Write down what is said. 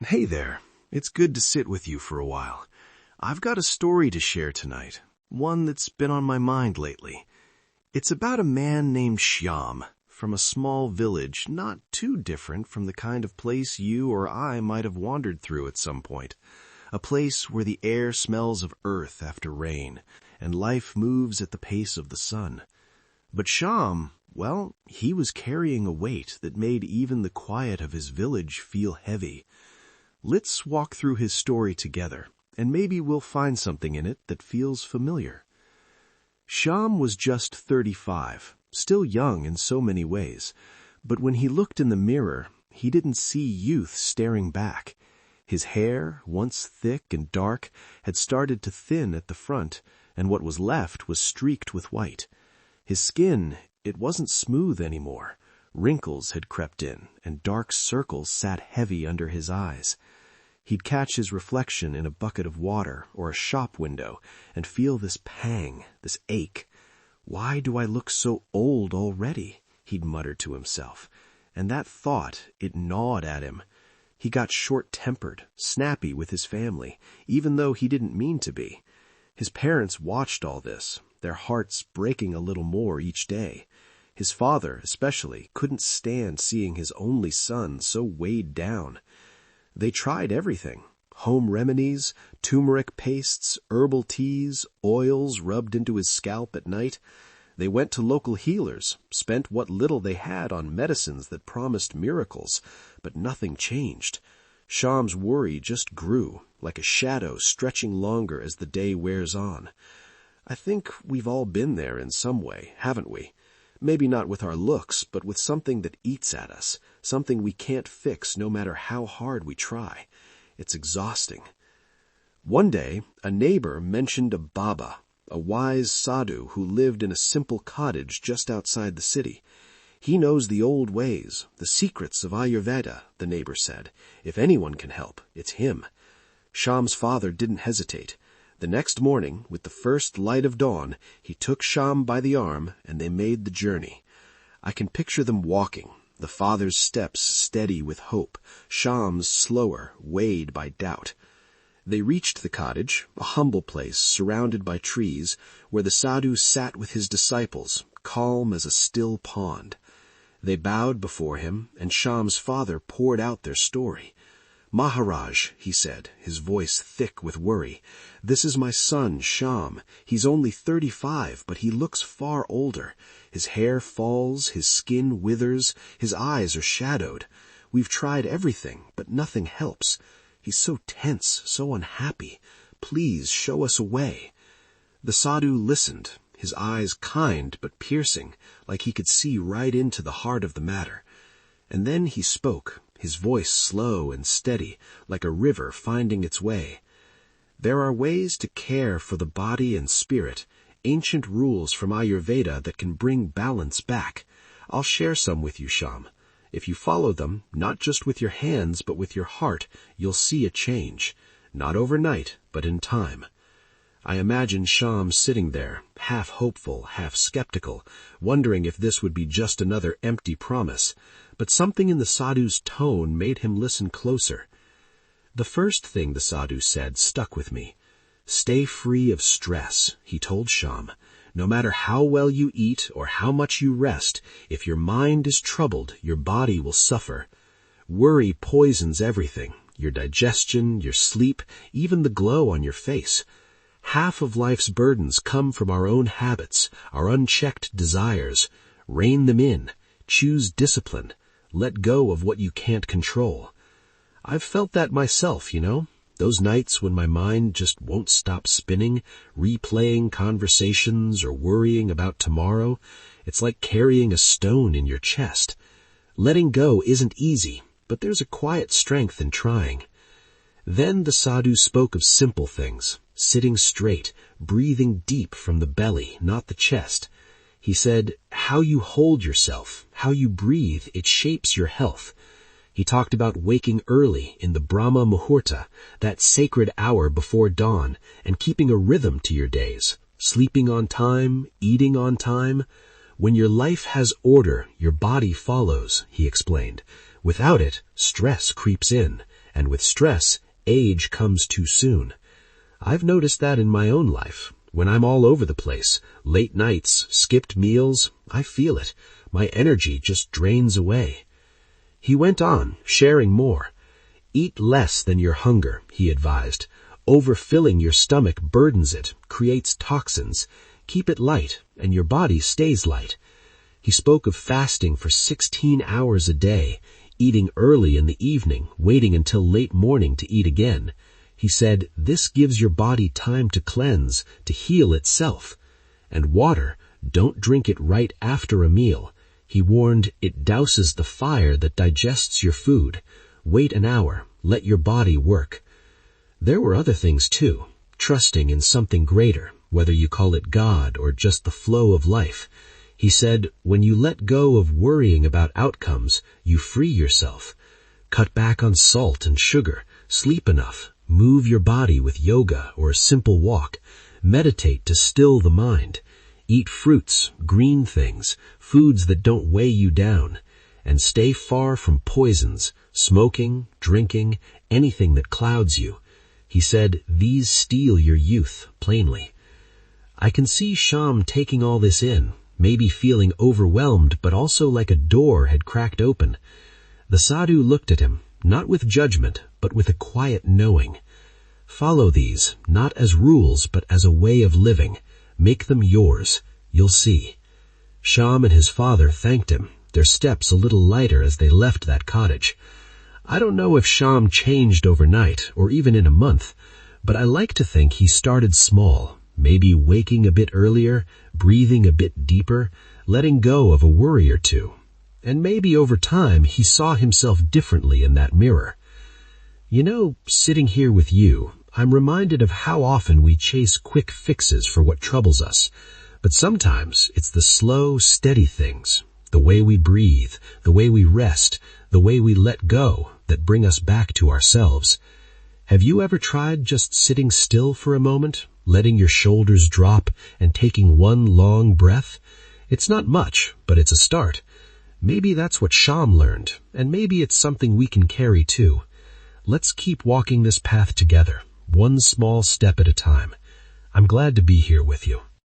Hey there. It's good to sit with you for a while. I've got a story to share tonight, one that's been on my mind lately. It's about a man named Shyam from a small village not too different from the kind of place you or I might have wandered through at some point. A place where the air smells of earth after rain, and life moves at the pace of the sun. But Shyam, well, he was carrying a weight that made even the quiet of his village feel heavy. Let's walk through his story together, and maybe we'll find something in it that feels familiar. Shyam was just 35, still young in so many ways, but when he looked in the mirror, he didn't see youth staring back. His hair, once thick and dark, had started to thin at the front, and what was left was streaked with white. His skin, it wasn't smooth anymore. Wrinkles had crept in, and dark circles sat heavy under his eyes. He'd catch his reflection in a bucket of water or a shop window and feel this pang, this ache. "Why do I look so old already?" he'd mutter to himself. And that thought, it gnawed at him. He got short-tempered, snappy with his family, even though he didn't mean to be. His parents watched all this, their hearts breaking a little more each day. His father, especially, couldn't stand seeing his only son so weighed down. They tried everything: home remedies, turmeric pastes, herbal teas, oils rubbed into his scalp at night. They went to local healers, spent what little they had on medicines that promised miracles, but nothing changed. Shyam's worry just grew, like a shadow stretching longer as the day wears on. I think we've all been there in some way, haven't we? Maybe not with our looks, but with something that eats at us, something we can't fix no matter how hard we try. It's exhausting. One day, a neighbor mentioned a Baba, a wise sadhu who lived in a simple cottage just outside the city. "He knows the old ways, the secrets of Ayurveda," the neighbor said. "If anyone can help, it's him." Shyam's father didn't hesitate. The next morning, with the first light of dawn, he took Shyam by the arm, and they made the journey. I can picture them walking, the father's steps steady with hope, Shyam's slower, weighed by doubt. They reached the cottage, a humble place surrounded by trees, where the sadhu sat with his disciples, calm as a still pond. They bowed before him, and Shyam's father poured out their story. "Maharaj," he said, his voice thick with worry, "this is my son, Shyam. He's only 35, but he looks far older. His hair falls, his skin withers, his eyes are shadowed. We've tried everything, but nothing helps. He's so tense, so unhappy. Please show us a way." The sadhu listened, his eyes kind but piercing, like he could see right into the heart of the matter. And then he spoke, his voice slow and steady, like a river finding its way. "There are ways to care for the body and spirit, ancient rules from Ayurveda that can bring balance back. I'll share some with you, Shyam. If you follow them, not just with your hands but with your heart, you'll see a change. Not overnight, but in time." I imagine Shyam sitting there, half hopeful, half skeptical, wondering if this would be just another empty promise, but something in the sadhu's tone made him listen closer. The first thing the sadhu said stuck with me. "Stay free of stress," he told Shyam. "No matter how well you eat or how much you rest, if your mind is troubled, your body will suffer. Worry poisons everything, your digestion, your sleep, even the glow on your face. Half of life's burdens come from our own habits, our unchecked desires. Rein them in. Choose discipline. Let go of what you can't control." I've felt that myself, those nights when my mind just won't stop spinning, replaying conversations or worrying about tomorrow. It's like carrying a stone in your chest. Letting go isn't easy, but there's a quiet strength in trying. Then the sadhu spoke of simple things: sitting straight, breathing deep from the belly, not the chest. He said, how you hold yourself, how you breathe, it shapes your health. He talked about waking early in the Brahma Muhurta, that sacred hour before dawn, and keeping a rhythm to your days, sleeping on time, eating on time. When your life has order, your body follows, he explained. Without it, stress creeps in, and with stress, age comes too soon. I've noticed that in my own life. When I'm all over the place, late nights, skipped meals, I feel it. My energy just drains away. He went on, sharing more. Eat less than your hunger, he advised. Overfilling your stomach burdens it, creates toxins. Keep it light, and your body stays light. He spoke of fasting for 16 hours a day, eating early in the evening, waiting until late morning to eat again. He said, this gives your body time to cleanse, to heal itself. And water, don't drink it right after a meal. He warned, it douses the fire that digests your food. Wait an hour, let your body work. There were other things too, trusting in something greater, whether you call it God or just the flow of life. He said, when you let go of worrying about outcomes, you free yourself. Cut back on salt and sugar, sleep enough, move your body with yoga or a simple walk, meditate to still the mind. Eat fruits, green things, foods that don't weigh you down, and stay far from poisons, smoking, drinking, anything that clouds you. He said, these steal your youth, plainly. I can see Shyam taking all this in, maybe feeling overwhelmed, but also like a door had cracked open. The sadhu looked at him, not with judgment, but with a quiet knowing. Follow these, not as rules, but as a way of living. Make them yours. You'll see. Shyam and his father thanked him, their steps a little lighter as they left that cottage. I don't know if Shyam changed overnight, or even in a month, but I like to think he started small, maybe waking a bit earlier, breathing a bit deeper, letting go of a worry or two. And maybe over time he saw himself differently in that mirror. You know, sitting here with you, I'm reminded of how often we chase quick fixes for what troubles us. But sometimes it's the slow, steady things, the way we breathe, the way we rest, the way we let go, that bring us back to ourselves. Have you ever tried just sitting still for a moment, letting your shoulders drop and taking one long breath? It's not much, but it's a start. Maybe that's what Shyam learned, and maybe it's something we can carry too. Let's keep walking this path together, one small step at a time. I'm glad to be here with you.